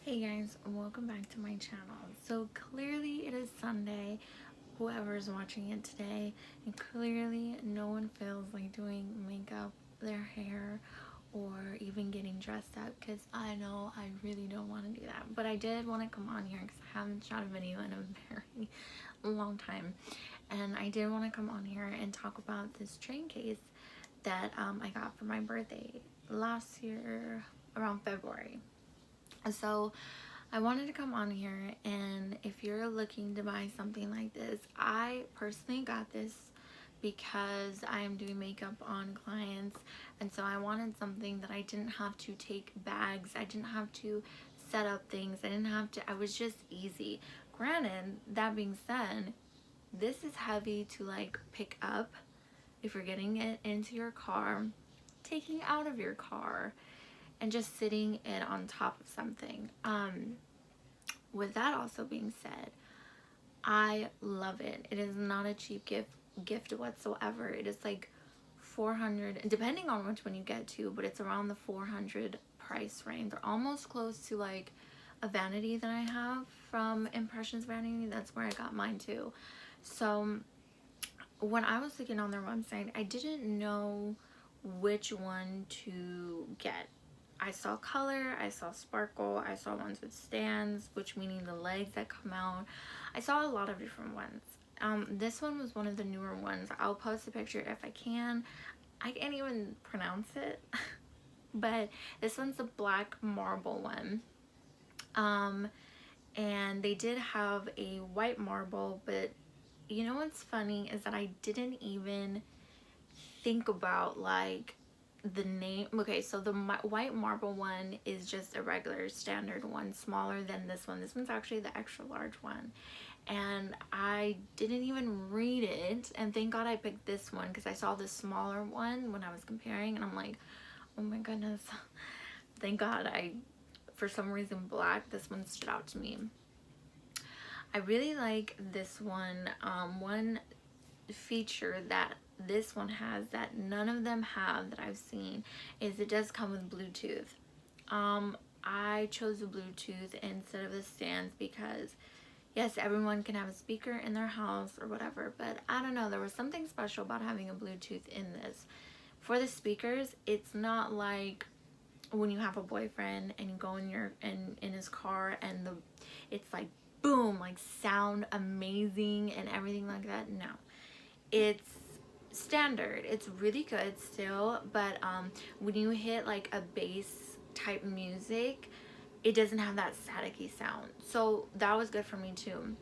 Hey guys, welcome back to my channel. So clearly it is Sunday, whoever's watching it today, and clearly no one feels like doing makeup, their hair, or even getting dressed up because I know I really don't want to do that. But I did want to come on here because I haven't shot a video in a very long time. And I did want to come on here and talk about this train case that I got for my birthday last year around February. So I wanted to come on here, and if you're looking to buy something like this, I personally got this because I am doing makeup on clients, and so I wanted something that I didn't have to take bags, I didn't have to set up things, I was just easy. Granted, that being said, this is heavy to like pick up if you're getting it into your car, taking out of your car, and just sitting it on top of something. With that also being said, I love it. It is not a cheap gift whatsoever. It is like 400, depending on which one you get to, but it's around the 400 price range. They're almost close to like a Vanity that I have from Impressions Vanity. That's where I got mine too. So when I was looking on their website, I didn't know which one to get. I saw color, I saw sparkle, I saw ones with stands, which meaning the legs that come out. I saw a lot of different ones. This one was one of the newer ones. I'll post a picture if I can. I can't even pronounce it, but this one's the black marble one. And they did have a white marble, but you know what's funny is that I didn't even think about like the name. Okay, so the white marble one is just a regular standard one, smaller than this one. This one's actually the extra large one, and I didn't even read it, and thank God I picked this one because I saw the smaller one when I was comparing, and I'm like, oh my goodness, thank God. For some reason, black, this one stood out to me. I really like this one. One feature that this one has that none of them have that I've seen is it does come with Bluetooth. I chose the Bluetooth instead of the stands because yes, everyone can have a speaker in their house or whatever, but I don't know, there was something special about having a Bluetooth in this. For the speakers, it's not like when you have a boyfriend and you go in his car and it's like boom, like sound amazing and everything like that. No, it's standard. It's really good still, but when you hit like a bass type music, it doesn't have that staticky sound. So that was good for me too.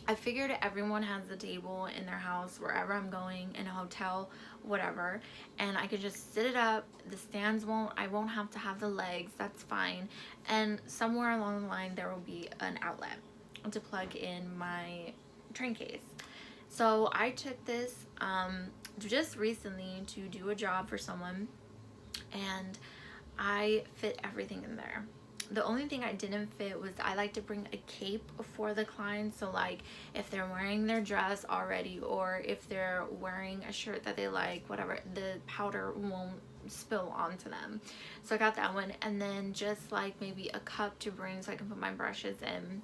I figured everyone has a table in their house wherever I'm going, in a hotel, whatever, and I could just sit it up. The stands I won't have to have the legs, that's fine, and somewhere along the line there will be an outlet to plug in my train case. So I took this just recently to do a job for someone, and I fit everything in there. The only thing I didn't fit was I like to bring a cape for the clients. So like if they're wearing their dress already, or if they're wearing a shirt that they like, whatever, the powder won't spill onto them. So I got that one, and then just like maybe a cup to bring so I can put my brushes in.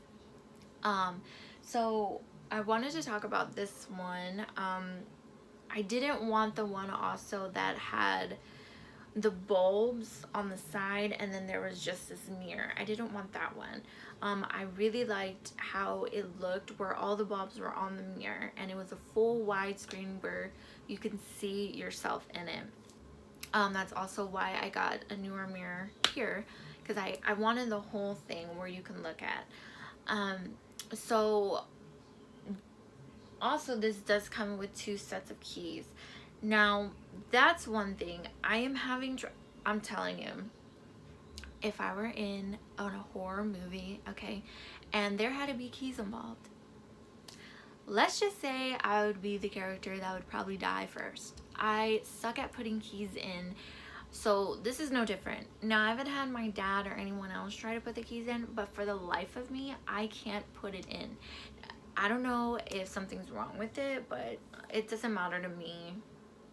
So I wanted to talk about this one. I didn't want the one also that had the bulbs on the side and then there was just this mirror. I didn't want that one. I really liked how it looked where all the bulbs were on the mirror, and it was a full widescreen where you can see yourself in it. That's also why I got a newer mirror here, because I wanted the whole thing where you can look at. So also this does come with 2 sets of keys. Now that's one thing I am having I'm telling you, if I were in a horror movie, okay, and there had to be keys involved, let's just say I would be the character that would probably die first. I suck at putting keys in, so this is no different. Now I haven't had my dad or anyone else try to put the keys in, but for the life of me I can't put it in. I don't know if something's wrong with it, but it doesn't matter to me.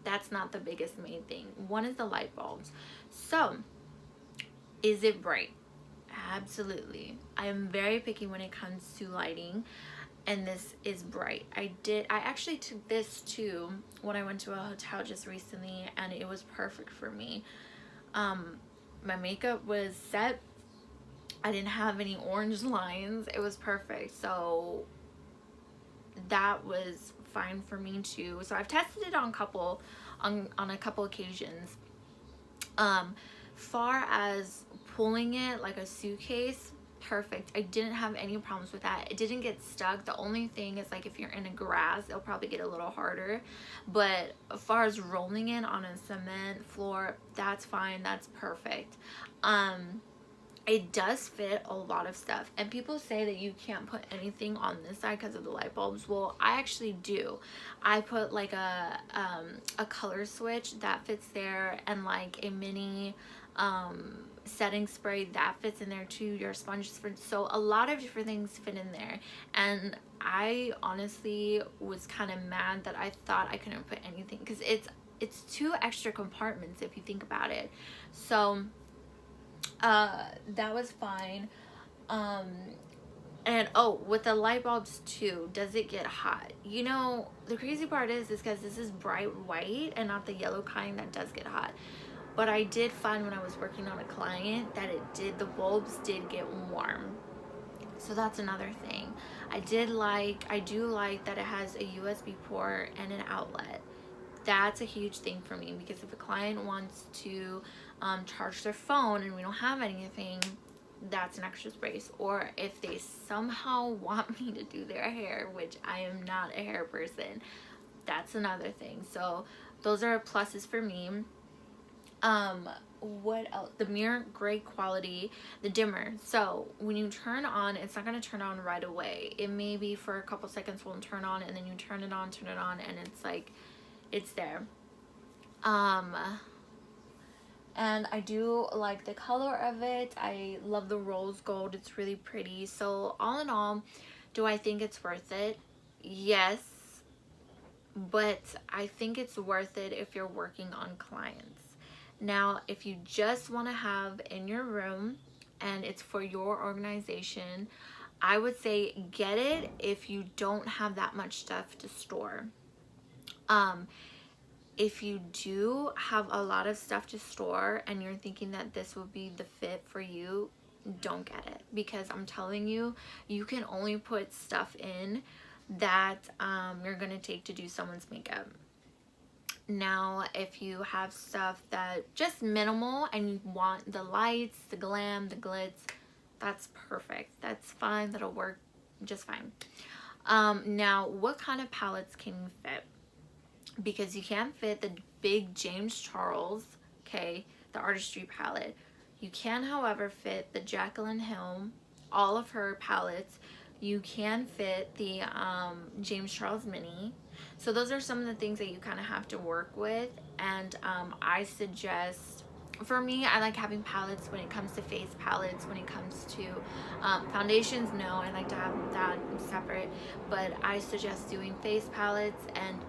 That's not the biggest main thing. One is the light bulbs. So is it bright? Absolutely. I am very picky when it comes to lighting, and this is bright. I actually took this too when I went to a hotel just recently, and it was perfect for me. Um, my makeup was set. I didn't have any orange lines. It was perfect. So that was fine for me too. So I've tested it on a couple occasions. Um, far as pulling it like a suitcase, perfect. I didn't have any problems with that. It didn't get stuck. The only thing is, like, if you're in a grass, it'll probably get a little harder. But as far as rolling it on a cement floor, that's fine. That's perfect. It does fit a lot of stuff, and people say that you can't put anything on this side because of the light bulbs. Well, I actually do. I put like a color switch that fits there, and like a mini setting spray that fits in there too, your sponge spray. So a lot of different things fit in there, and I honestly was kind of mad that I thought I couldn't put anything, because it's two extra compartments if you think about it. So that was fine. um and oh, with the light bulbs too, does it get hot? You know, the crazy part is because this is bright white and not the yellow kind that does get hot. But I did find when I was working on a client that the bulbs did get warm. So that's another thing. I do like that it has a USB port and an outlet. That's a huge thing for me, because if a client wants to charge their phone and we don't have anything, that's an extra space. Or if they somehow want me to do their hair, which I am not a hair person, that's another thing. So those are pluses for me. What else? The mirror, great quality. The dimmer, so when you turn on, it's not going to turn on right away. It may be for a couple seconds will turn on, and then you turn it on, and it's like it's there. And I do like the color of it. I love the rose gold. It's really pretty. So all in all, do I think it's worth it? Yes, but I think it's worth it if you're working on clients. Now, if you just want to have in your room and it's for your organization, I would say get it if you don't have that much stuff to store. If you do have a lot of stuff to store and you're thinking that this will be the fit for you, don't get it, because I'm telling you, you can only put stuff in that you're gonna take to do someone's makeup. Now, if you have stuff that just minimal and you want the lights, the glam, the glitz, that's perfect. That's fine. That'll work just fine. Now, what kind of palettes can you fit? Because you can't fit the big James Charles, okay, the Artistry palette. You can, however, fit the Jaclyn Hill, all of her palettes. You can fit the James Charles Mini. So those are some of the things that you kind of have to work with. And I suggest, for me, I like having palettes when it comes to face palettes. When it comes to foundations, no, I like to have that separate. But I suggest doing face palettes and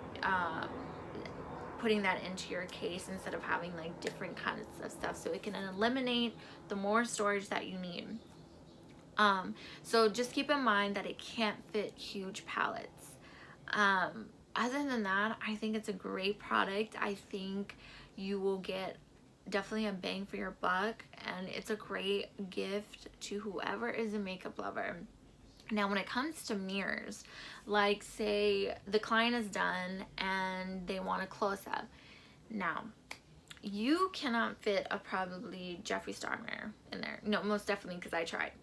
putting that into your case instead of having like different kinds of stuff, so it can eliminate the more storage that you need. So just keep in mind that it can't fit huge palettes. Other than that, I think it's a great product. I think you will get definitely a bang for your buck, and it's a great gift to whoever is a makeup lover. Now, when it comes to mirrors, like say the client is done and they want a close-up. Now, you cannot fit a probably Jeffree Star mirror in there. No, most definitely, because I tried.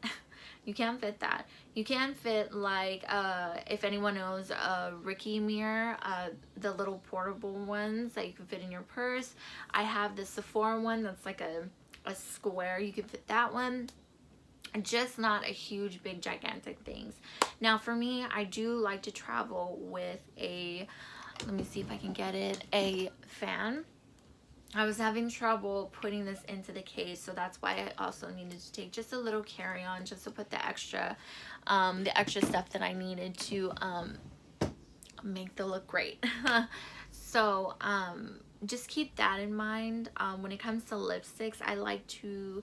You can't fit that. You can fit like, if anyone knows, a Ricky mirror, the little portable ones that you can fit in your purse. I have the Sephora one that's like a square. You can fit that one. Just not a huge, big, gigantic things. Now, for me, I do like to travel with a, let me see if I can get it, a fan. I was having trouble putting this into the case, so that's why I also needed to take just a little carry-on just to put the extra stuff that I needed to make the look great. So just keep that in mind. When it comes to lipsticks, I like to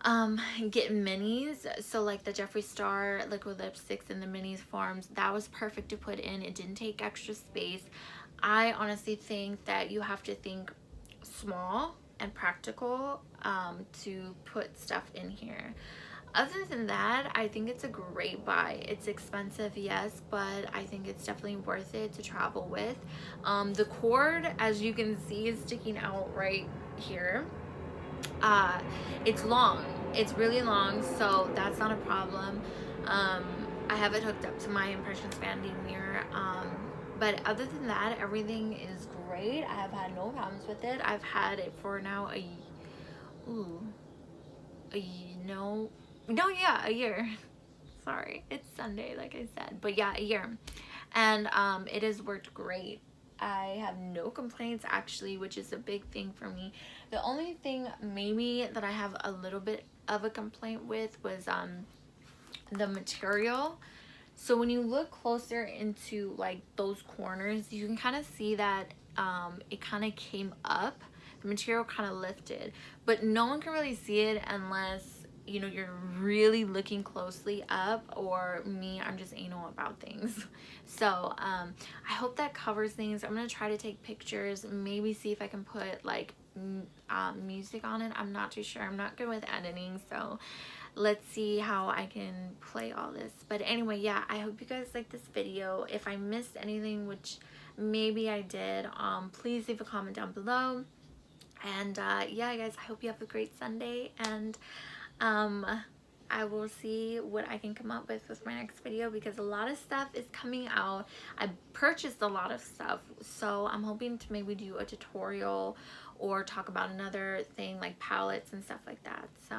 get minis. So like the Jeffree Star liquid lipsticks in the minis forms, that was perfect to put in. It didn't take extra space. I honestly think that you have to think small and practical to put stuff in here. Other than that, I think it's a great buy. It's expensive, yes, but I think it's definitely worth it to travel with. The cord, as you can see, is sticking out right here. uh it's long, it's really long, so that's not a problem. um I have it hooked up to my Impressions Vanity mirror. But other than that, everything is great. I have had no problems with it. I've had it for now ooh, no, yeah, a year. Sorry, it's Sunday, like I said, but yeah, a year. And it has worked great. I have no complaints actually, which is a big thing for me. The only thing maybe that I have a little bit of a complaint with was the material. So when you look closer into like those corners, you can kind of see that it kind of came up. The material kind of lifted, but no one can really see it unless, you know, you're really looking closely up, or me, I'm just anal about things. So I hope that covers things. I'm gonna try to take pictures, maybe see if I can put like music on it. I'm not too sure. I'm not good with editing, so let's see how I can play all this. But anyway, yeah, I hope you guys like this video. If I missed anything, which maybe I did, please leave a comment down below. And yeah, guys, I hope you have a great Sunday, and I will see what I can come up with my next video, because a lot of stuff is coming out. I purchased a lot of stuff, so I'm hoping to maybe do a tutorial or talk about another thing like palettes and stuff like that. So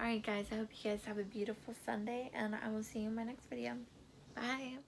alright guys, I hope you guys have a beautiful Sunday, and I will see you in my next video. Bye.